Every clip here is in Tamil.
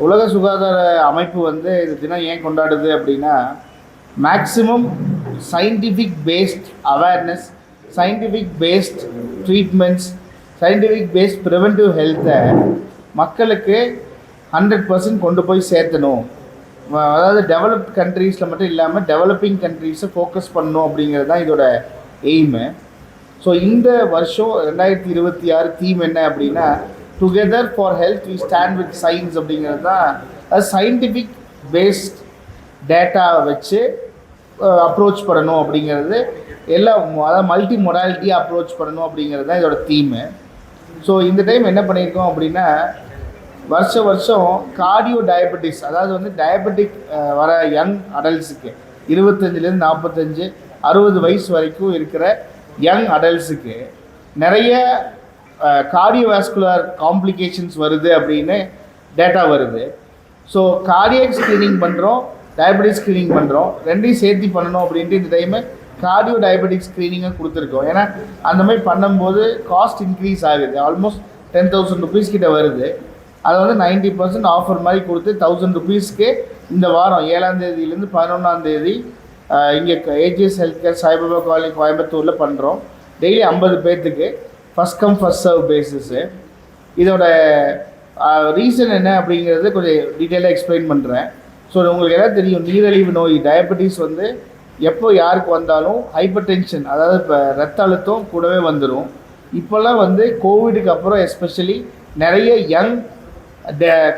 உலக சுகாதார அமைப்பு வந்து இது தினம் ஏன் கொண்டாடுது அப்படின்னா, maximum scientific based awareness, scientific based treatments, scientific based preventive ஹெல்த்தை மக்களுக்கு 100% கொண்டு போய் சேர்த்தணும். அதாவது டெவலப்ட் கண்ட்ரீஸில் மட்டும் இல்லாமல் டெவலப்பிங் கண்ட்ரீஸை ஃபோக்கஸ் பண்ணணும் அப்படிங்கிறது தான் இதோட எய்மு. ஸோ இந்த வருஷம் 2026 தீம் என்ன அப்படின்னா, together for health we stand with science அப்படிங்கிறது தான். அது சயின்டிஃபிக் பேஸ்ட் டேட்டா வச்சு அப்ரோச் பண்ணணும் அப்படிங்கிறது, எல்லாம் அதாவது மல்டி மொடாலிட்டியாக அப்ரோச் பண்ணணும் அப்படிங்கிறது தான் இதோட தீமு. ஸோ இந்த டைம் என்ன பண்ணியிருக்கோம் அப்படின்னா, வருஷம் கார்டியோ டயபெட்டிஸ், அதாவது வந்து டயபெட்டிக் வர யங் அடல்ட்ஸுக்கு 25லேருந்து 45 60 வயசு வரைக்கும் இருக்கிற யங் அடல்ட்ஸுக்கு நிறைய கார்டியோவாஸ்குலர் காம்ப்ளிகேஷன்ஸ் வருது அப்படின்னு டேட்டா வருது. ஸோ கார்டியாக் ஸ்க்ரீனிங் பண்ணுறோம், டயபெட்டிக் ஸ்க்ரீனிங் பண்ணுறோம், ரெண்டையும் சேர்த்து பண்ணணும் அப்படின்ட்டு இந்த டைமு கார்டியோ டயபெட்டிக் ஸ்க்ரீனிங்கை கொடுத்துருக்கோம். ஏன்னா அந்த மாதிரி பண்ணும்போது காஸ்ட் இன்க்ரீஸ் ஆகுது. ஆல்மோஸ்ட் 10,000 ருபீஸ் கிட்ட வருது. அதை வந்து 90% ஆஃபர் மாதிரி கொடுத்து 1000 ருபீஸ்க்கு இந்த வாரம் 7ஆம் தேதியிலேருந்து 11ஆம் தேதி இங்கே AGS health care Saibaba colony கோயம்புத்தூரில் பண்ணுறோம். டெய்லி 50 பேர்த்துக்கு first come first serve basis. இதோட ரீசன் என்ன அப்படிங்கிறது கொஞ்சம் டீட்டெயிலாக எக்ஸ்பிளைன் பண்ணுறேன். ஸோ உங்களுக்கு எல்லாம் தெரியும், நீரிழிவு நோய் டயபெட்டிஸ் வந்து எப்போ யாருக்கு வந்தாலும் ஹைப்பர் டென்ஷன், அதாவது இப்போ ரத்த அழுத்தம் கூடவே வந்துடும். இப்போல்லாம் வந்து கோவிடுக்கு அப்புறம் எஸ்பெஷலி நிறைய யங்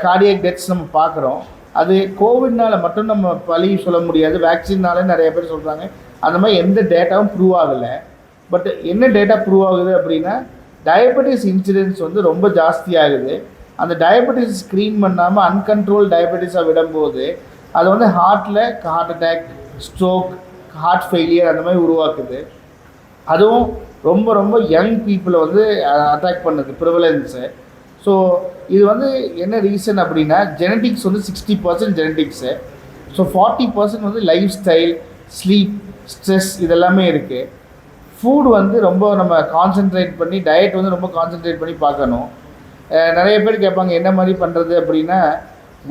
கார்டியக் டெத்ஸ் நம்ம பார்க்குறோம். அது கோவிட்னால் மட்டும் நம்ம பழி சொல்ல முடியாது, வேக்சின்னாலே நிறைய பேர் சொல்கிறாங்க. அந்த மாதிரி எந்த டேட்டாவும் ப்ரூவ் ஆகலை. பட் என்ன டேட்டா ப்ரூவ் ஆகுது அப்படின்னா, டயபெட்டிஸ் இன்சிடென்ஸ் வந்து ரொம்ப ஜாஸ்தியாகுது. அந்த டயபெட்டிஸ் ஸ்க்ரீன் பண்ணாமல் அன்கண்ட்ரோல் டயபெட்டிஸாக விடும்போது அது வந்து ஹார்ட்டில் heart attack, stroke, heart failure அந்த மாதிரி உருவாக்குது. அதுவும் ரொம்ப ரொம்ப யங் பீப்புளை வந்து அட்டாக் பண்ணுது ப்ரிவலன்ஸு. ஸோ இது வந்து என்ன ரீசன் அப்படின்னா, ஜெனட்டிக்ஸ் வந்து 60% ஜெனட்டிக்ஸு. ஸோ 40% வந்து லைஃப் ஸ்டைல், ஸ்லீப், ஸ்ட்ரெஸ் இதெல்லாமே இருக்குது. ஃபுட் வந்து ரொம்ப நம்ம கான்சென்ட்ரேட் பண்ணி, டயட் வந்து ரொம்ப கான்சென்ட்ரேட் பண்ணி பார்க்கணும். நிறைய பேர் கேட்பாங்க என்ன மாதிரி பண்ணுறது அப்படின்னா,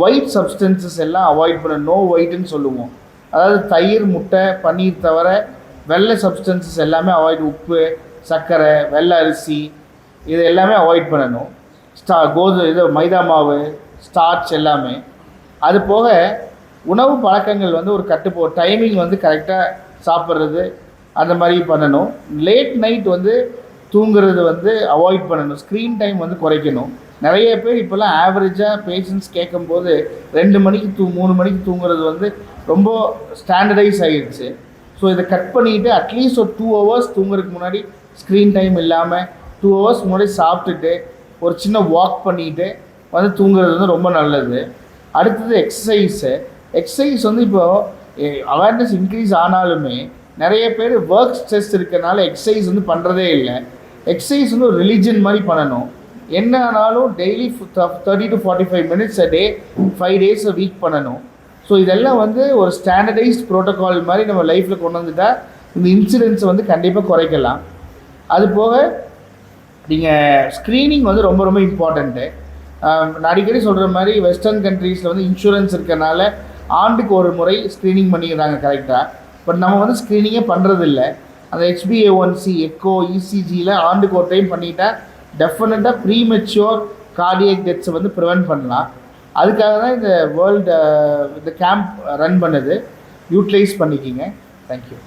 ஒயிட் சப்ஸ்டன்சஸ் எல்லாம் அவாய்ட் பண்ணணும். நோ ஒயிட்டுன்னு சொல்லுவோம். அதாவது தயிர், முட்டை, பன்னீர் தவிர வெள்ளை சப்ஸ்டன்சஸ் எல்லாமே அவாய்ட். உப்பு, சர்க்கரை, வெள்ளை அரிசி இது எல்லாமே அவாய்ட் பண்ணணும். இது மைதா மாவு, ஸ்டார்ச் எல்லாமே. அது போக உணவு பழக்கங்கள் வந்து ஒரு டைமிங் வந்து கரெக்டாக சாப்பிட்றது அந்த மாதிரி பண்ணணும். லேட் நைட் வந்து தூங்குறது வந்து அவாய்ட் பண்ணணும். ஸ்க்ரீன் டைம் வந்து குறைக்கணும். நிறைய பேர் இப்போல்லாம் ஆவரேஜாக பேஷண்ட்ஸ் கேட்கும்போது 2 மணிக்கு 3 மணிக்கு தூங்குறது வந்து ரொம்ப ஸ்டாண்டர்டைஸ் ஆகிடுச்சு. ஸோ இதை கட் பண்ணிவிட்டு அட்லீஸ்ட் ஒரு 2 hours தூங்குறதுக்கு முன்னாடி ஸ்க்ரீன் டைம் இல்லாமல் 2 hours முன்னாடி சாப்பிட்டுட்டு ஒரு சின்ன வாக் பண்ணிவிட்டு வந்து தூங்குறது வந்து ரொம்ப நல்லது. அடுத்தது எக்ஸசைஸ் வந்து இப்போது அவேர்னஸ் இன்க்ரீஸ் ஆனாலுமே நிறைய பேர் ஒர்க் ஸ்ட்ரெஸ் இருக்கிறனால எக்ஸசைஸ் வந்து பண்ணுறதே இல்லை. எக்ஸசைஸ் வந்து ஒரு ரிலீஜன் மாதிரி பண்ணணும். என்ன ஆனாலும் daily 30 to 45 minutes a day 5 days a week பண்ணணும். ஸோ இதெல்லாம் வந்து ஒரு ஸ்டாண்டர்டைஸ்ட் ப்ரோட்டோகால் மாதிரி நம்ம லைஃப்பில் கொண்டு வந்துட்டால் இந்த இன்சிடென்ட்ஸை வந்து கண்டிப்பாக குறைக்கலாம். அது போக நீங்கள் ஸ்க்ரீனிங் வந்து ரொம்ப ரொம்ப இம்பார்ட்டண்ட்டு. நான் அடிக்கடி சொல்கிற மாதிரி வெஸ்டர்ன் கண்ட்ரீஸில் வந்து இன்சூரன்ஸ் இருக்கிறனால ஆண்டுக்கு ஒரு முறை ஸ்க்ரீனிங் பண்ணிக்கிறாங்க கரெக்டாக. பட் நம்ம வந்து ஸ்க்ரீனிங்கே பண்ணுறதில்ல. அந்த HbA1c, எக்கோ, ECGயில் ஆண்டுக்கு ஒரு டைம் பண்ணிட்டா டெஃபினட்டாக ப்ரீமெச்சூர் கார்டியக் டெத்ஸை வந்து ப்ரிவென்ட் பண்ணலாம். அதுக்காக தான் இந்த வேர்ல்டு இந்த கேம்ப் ரன் பண்ணுது. யூட்டிலைஸ் பண்ணிக்கிங்க. தேங்க்யூ.